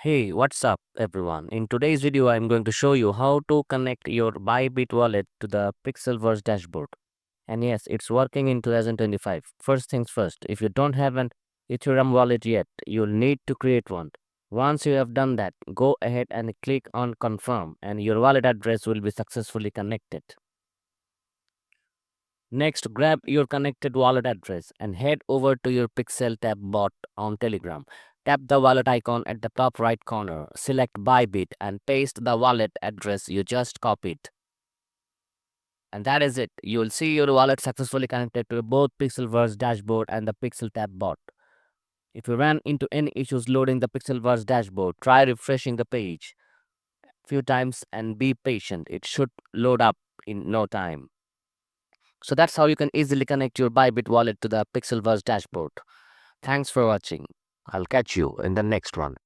Hey, what's up everyone? In today's video, I'm going to show you how to connect your Bybit wallet to the Pixelverse dashboard. And yes, it's working in 2025. First things first, if you don't have an Ethereum wallet yet, you'll need to create one. Once you have done that, go ahead and click on confirm and your wallet address will be successfully connected. Next, grab your connected wallet address and head over to your Pixel tab bot on Telegram. Tap the wallet icon at the top right corner, select Bybit and paste the wallet address you just copied. And that is it. You will see your wallet successfully connected to both Pixelverse Dashboard and the Pixel tab bot. If you ran into any issues loading the Pixelverse Dashboard, try refreshing the page few times and be patient. It should load up in no time. So that's how you can easily connect your Bybit wallet to the Pixelverse dashboard. Thanks for watching. I'll catch you in the next one.